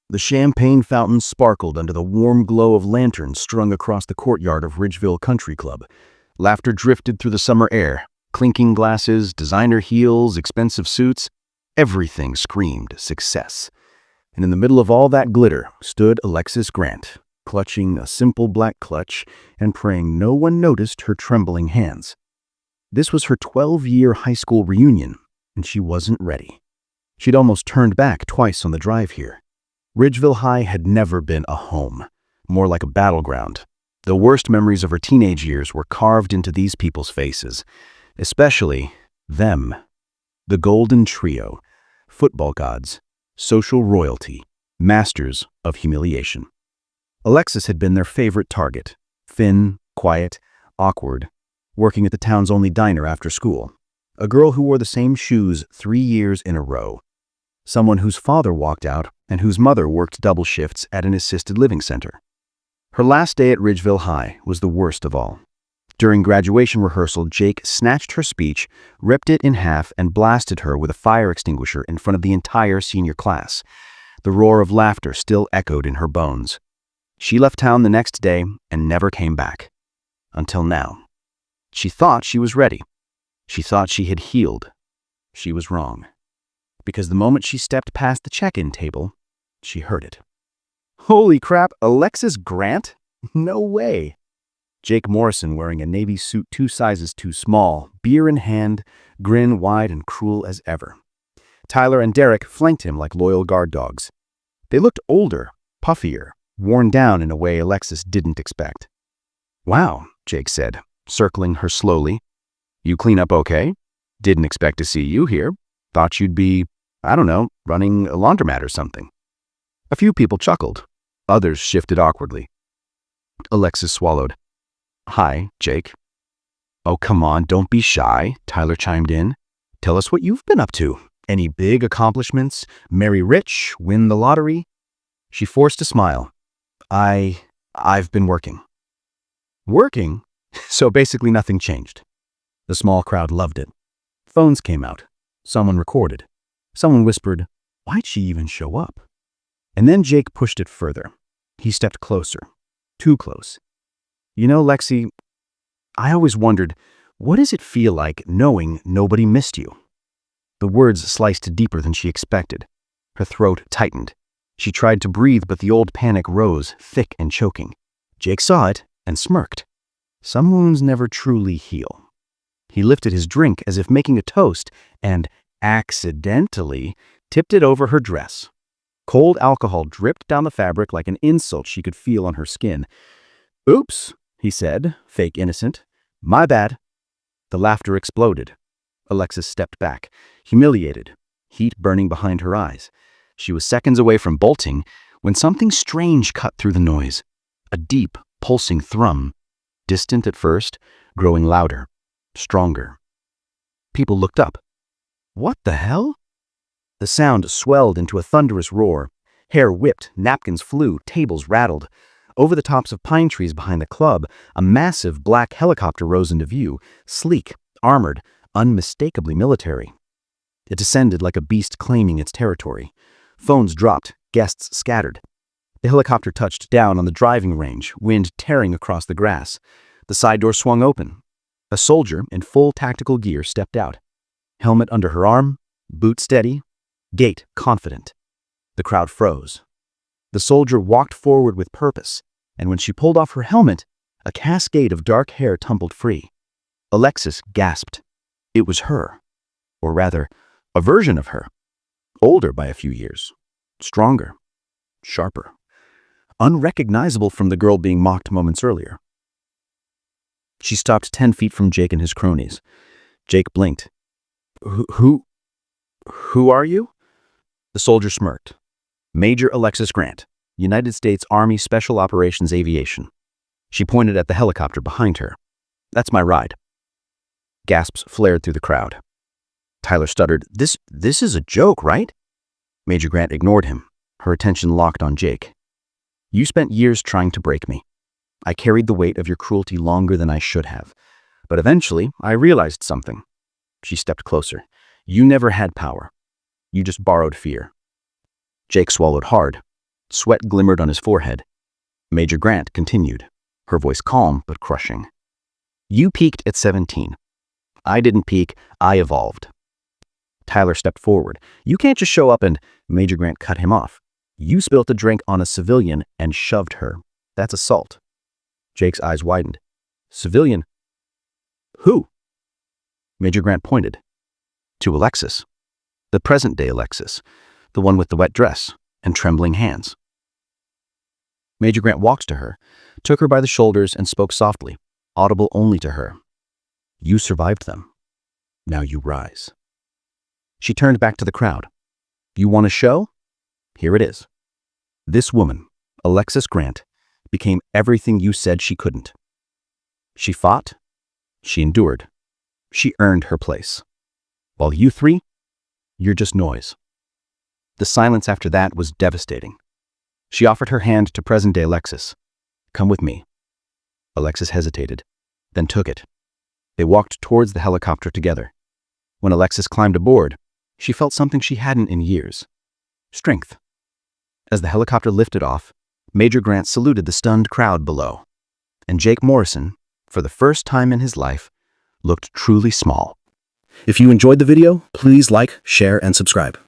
The champagne fountain sparkled under the warm glow of lanterns strung across the courtyard of Ridgeville Country Club. Laughter drifted through the summer air. Clinking glasses, designer heels, expensive suits. Everything screamed success. And in the middle of all that glitter stood Alexis Grant, clutching a simple black clutch and praying no one noticed her trembling hands. This was her 12-year high school reunion, and she wasn't ready. She'd almost turned back twice on the drive here. Ridgeville High had never been a home, more like a battleground. The worst memories of her teenage years were carved into these people's faces, especially them. The Golden Trio, football gods, social royalty, masters of humiliation. Alexis had been their favorite target, thin, quiet, awkward, working at the town's only diner after school. A girl who wore the same shoes 3 years in a row. Someone whose father walked out and whose mother worked double shifts at an assisted living center. Her last day at Ridgeville High was the worst of all. During graduation rehearsal, Jake snatched her speech, ripped it in half, and blasted her with a fire extinguisher in front of the entire senior class. The roar of laughter still echoed in her bones. She left town the next day and never came back. Until now. She thought she was ready. She thought she had healed. She was wrong. Because the moment she stepped past the check-in table, she heard it. Holy crap, Alexis Grant? No way. Jake Morrison, wearing a navy suit 2 sizes too small, beer in hand, grin wide and cruel as ever. Tyler and Derek flanked him like loyal guard dogs. They looked older, puffier, worn down in a way Alexis didn't expect. Wow, Jake said, circling her slowly. You clean up okay? Didn't expect to see you here. Thought you'd be, I don't know, running a laundromat or something. A few people chuckled. Others shifted awkwardly. Alexis swallowed. Hi, Jake. Oh, come on, don't be shy, Tyler chimed in. Tell us what you've been up to. Any big accomplishments? Marry rich? Win the lottery? She forced a smile. I've been working. Working? So basically nothing changed. The small crowd loved it. Phones came out. Someone recorded. Someone whispered, why'd she even show up? And then Jake pushed it further. He stepped closer. Too close. You know, Lexi, I always wondered, what does it feel like knowing nobody missed you? The words sliced deeper than she expected. Her throat tightened. She tried to breathe, but the old panic rose, thick and choking. Jake saw it and smirked. Some wounds never truly heal. He lifted his drink as if making a toast and, accidentally, tipped it over her dress. Cold alcohol dripped down the fabric like an insult she could feel on her skin. Oops, he said, fake innocent. My bad. The laughter exploded. Alexis stepped back, humiliated, heat burning behind her eyes. She was seconds away from bolting when something strange cut through the noise. A deep, pulsing thrum. Distant at first, growing louder, stronger. People looked up. What the hell? The sound swelled into a thunderous roar. Hair whipped, napkins flew, tables rattled. Over the tops of pine trees behind the club, a massive black helicopter rose into view, sleek, armored, unmistakably military. It descended like a beast claiming its territory. Phones dropped, guests scattered. The helicopter touched down on the driving range, wind tearing across the grass. The side door swung open. A soldier in full tactical gear stepped out. Helmet under her arm, boot steady, gait confident. The crowd froze. The soldier walked forward with purpose, and when she pulled off her helmet, a cascade of dark hair tumbled free. Alexis gasped. It was her. Or rather, a version of her. Older by a few years. Stronger. Sharper. Unrecognizable from the girl being mocked moments earlier. She stopped 10 feet from Jake and his cronies. Jake blinked. Who are you? The soldier smirked. Major Alexis Grant, United States Army Special Operations Aviation. She pointed at the helicopter behind her. That's my ride. Gasps flared through the crowd. Tyler stuttered, This is a joke, right? Major Grant ignored him, her attention locked on Jake. You spent years trying to break me. I carried the weight of your cruelty longer than I should have. But eventually, I realized something. She stepped closer. You never had power. You just borrowed fear. Jake swallowed hard. Sweat glimmered on his forehead. Major Grant continued, her voice calm but crushing. You peaked at 17. I didn't peak, I evolved. Tyler stepped forward. You can't just show up and… Major Grant cut him off. You spilt a drink on a civilian and shoved her. That's assault. Jake's eyes widened. Civilian? Who? Major Grant pointed. To Alexis. The present-day Alexis. The one with the wet dress and trembling hands. Major Grant walked to her, took her by the shoulders and spoke softly, audible only to her. You survived them. Now you rise. She turned back to the crowd. You want a show? Here it is. This woman, Alexis Grant, became everything you said she couldn't. She fought. She endured. She earned her place. While you three, you're just noise. The silence after that was devastating. She offered her hand to present-day Alexis. Come with me. Alexis hesitated, then took it. They walked towards the helicopter together. When Alexis climbed aboard, she felt something she hadn't in years. Strength. As the helicopter lifted off, Major Grant saluted the stunned crowd below. And Jake Morrison, for the first time in his life, looked truly small. If you enjoyed the video, please like, share, and subscribe.